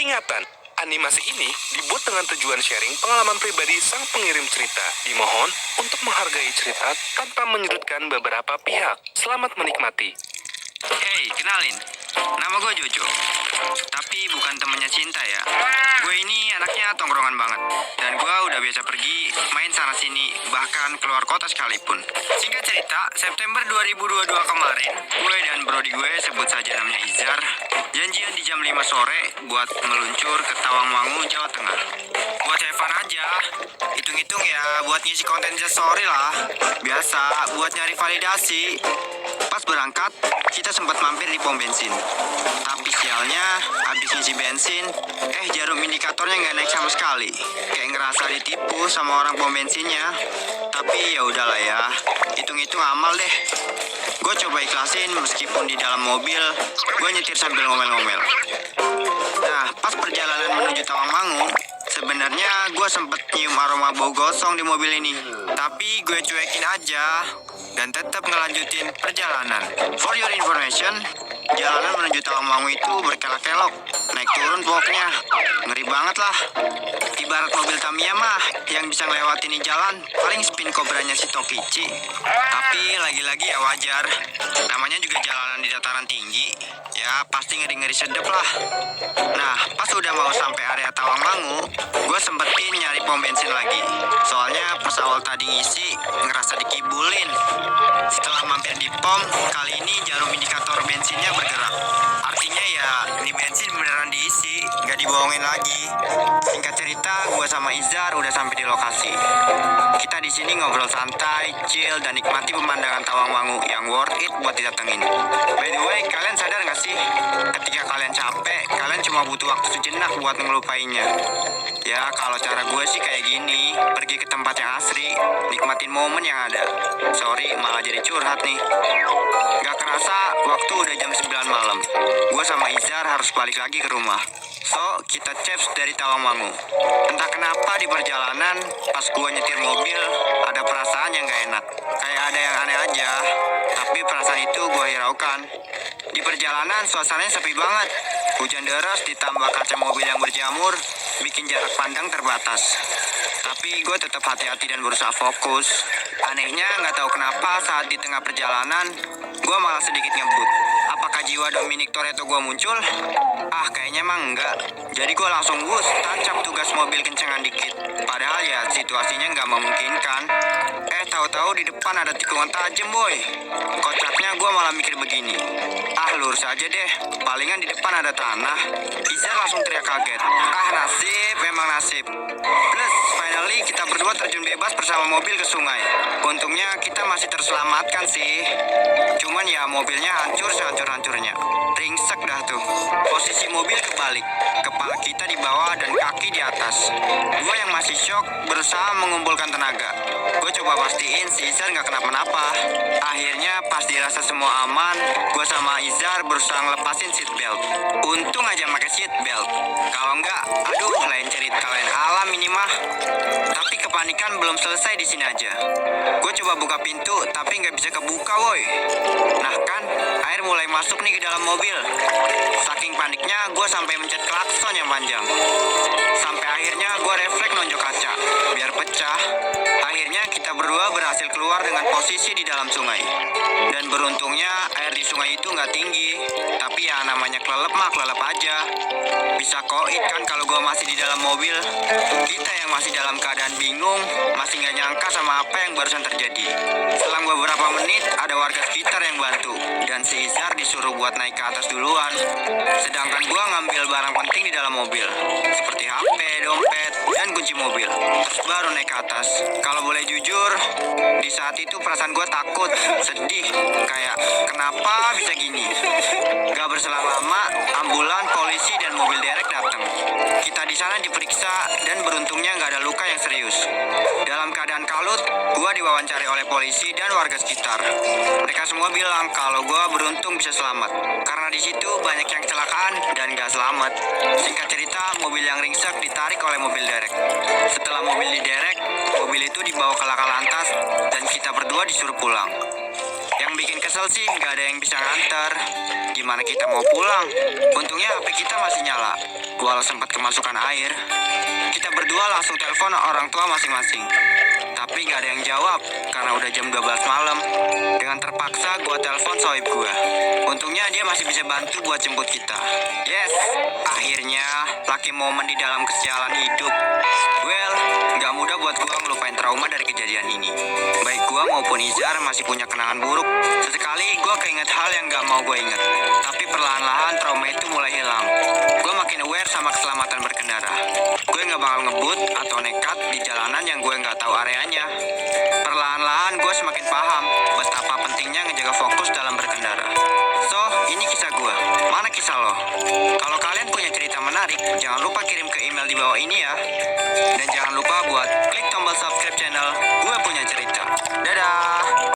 Peringatan, animasi ini dibuat dengan tujuan sharing pengalaman pribadi sang pengirim cerita. Dimohon untuk menghargai cerita tanpa menyudutkan beberapa pihak. Selamat menikmati. Hey, kenalin. Nama gue Jojo. Tapi bukan temennya Cinta ya. Gue ini anaknya tongkrongan banget. Dan gue udah biasa pergi main sana-sini, bahkan keluar kota sekalipun. Singkat cerita, September 2022 kemarin, gue dan brodi gue, sebut saja namanya Izar, janjian di jam 5 sore buat meluncur ke Tawangmangu, Jawa Tengah. Buat have fun aja. Hitung-hitung ya buat ngisi konten story lah. Biasa buat nyari validasi. Pas berangkat, kita sempat mampir di pom bensin. Tapi sialnya, habis ngisi bensin, jarum indikatornya nggak naik sama sekali. Kayak ngerasa ditipu sama orang pom bensinnya. Tapi ya udahlah ya, hitung-hitung amal deh. Gue coba ikhlasin meskipun di dalam mobil, gue nyetir sambil ngomel-ngomel. Nah, pas perjalanan menuju Tawangmangu, sebenarnya gue sempet nyium aroma bau gosong di mobil ini. Tapi gue cuekin aja dan tetap ngelanjutin perjalanan. For your information, jalanan menuju Tawangmangu itu berkelok-kelok, naik turun pokoknya, ngeri banget lah. Ibarat mobil Tamiya mah, yang bisa ngelewatin di jalan paling spin kobranya si Tokichi. Tapi lagi-lagi ya wajar, namanya juga jalanan di dataran tinggi, ya pasti ngeri-ngeri sedep lah. Nah, pas udah mau sampai area Tawangmangu, gue sempetin nyari pom bensin lagi. Soalnya pas awal tadi ngisi, ngerasa dikibulin. Setelah mampir di pom, kali ini jarum indikator bensinnya bergerak. Artinya ya, ini bensin beneran diisi, gak dibohongin lagi. Singkat cerita, gue sama Izar udah sampai di lokasi. Kita di sini ngobrol santai, chill, dan nikmati pemandangan Tawangmangu yang worth it buat didatengin. By the way, kalian sadar gak sih? Ketika kalian capek, kalian cuma butuh waktu sejenak buat ngelupainya. Ya, kalau cara gue sih kayak gini, pergi ke tempat yang asri, nikmatin momen yang ada. Sorry, malah jadi curhat nih. Gak kerasa, waktu udah jam 9 malam. Gue sama Izar harus balik lagi ke rumah. So, kita caps dari Tawangmangu. Entah kenapa di perjalanan, pas gue nyetir mobil, ada perasaan yang gak enak. Kayak ada yang aneh aja, tapi perasaan itu gue hiraukan. Di perjalanan, suasananya sepi banget. Hujan deras ditambah kaca mobil yang berjamur, bikin jarak pandang terbatas. Tapi gue tetap hati-hati dan berusaha fokus. Anehnya nggak tahu kenapa saat di tengah perjalanan, gue malah sedikit ngebut. Apakah jiwa Dominic Toretto gue muncul? Kayaknya emang enggak. Jadi gue langsung tancap tugas mobil kencengan dikit. Padahal ya situasinya nggak memungkinkan. Tahu-tahu di depan ada tikungan tajam boy. Kocaknya gue malah mikir begini. Lurus aja deh, palingan di depan ada tanah. Izar langsung teriak kaget. Nasib, memang nasib. Plus, finally kita berdua terjun bebas bersama mobil ke sungai. Untungnya kita masih terselamatkan sih. Cuman ya mobilnya hancur sehancur-hancurnya. Ringsek dah tuh. Posisi mobil kebalik, kepala kita di bawah dan kaki di atas. Gue yang masih shock berusaha mengumpulkan tenaga. Gue coba pastiin si Izar gak kenapa-napa. Akhirnya pas dirasa semua aman, gue sama Izar berusaha ngelepasin seatbelt. Untung aja pakai seatbelt. Kalau enggak, aduh lain cerita lain alam ini mah. Tapi kepanikan belum selesai di sini aja. Gue coba buka pintu tapi nggak bisa kebuka woi. Nah kan, air mulai masuk nih ke dalam mobil. Saking paniknya gue sampai mencet klakson yang panjang. Sampai akhirnya gue refleks nonjok kaca biar pecah. Akhirnya kita berdua berhasil keluar dengan posisi di dalam sungai. Dan beruntungnya air di sungai itu nggak tinggi. Tapi ya namanya kelelep mah kelelep aja. Bisa koit kan kalau gue masih di dalam mobil. Kita yang masih dalam keadaan bingung, masih nggak nyangka sama apa yang barusan terjadi. Selang beberapa menit ada warga sekitar yang bantu. Dan si Izar disuruh buat naik ke atas duluan. Sedangkan gue ngambil barang penting di dalam mobil. Seperti HP, dompet, dan kunci mobil. Terus baru naik ke atas. Kalau boleh jujur, di saat itu perasaan gue takut, sedih. Kayak kenapa bisa gini. Gak berselang lama, ambulan, polisi, dan mobil derek datang. Kita di sana diperiksa dan beruntungnya nggak ada luka yang serius. Dalam keadaan kalut, gue diwawancari oleh polisi dan warga sekitar. Mereka semua bilang kalau gue beruntung bisa selamat. Karena di situ banyak yang kecelakaan dan nggak selamat. Singkat cerita, mobil yang ringsek ditarik oleh mobil derek. Setelah mobil diderek, mobil itu dibawa ke laka lantas dan kita berdua disuruh pulang. Yang bikin kesel sih nggak ada yang bisa nganter. Gimana kita mau pulang? Untungnya HP kita masih nyala. walau sempat kemasukan air. Kita berdua langsung telepon orang tua masing-masing. Tapi nggak ada yang jawab karena udah jam 12 malam. Dengan terpaksa gue telepon sohib gue. Untungnya dia masih bisa bantu buat jemput kita. Yes, akhirnya lucky moment di dalam kesialan hidup. Well, nggak mudah buat gue ngelupain trauma dari kejadian ini. Baik gue maupun Izar masih punya kenangan buruk. Sesekali gue keinget hal yang nggak mau gue inget. Tapi perlahan-lahan trauma itu mulai hilang. Gue makin aware sama keselamatan berkendara. Gue nggak bakal ngebut atau nekat di jalanan yang gue nggak tahu areanya. Perlahan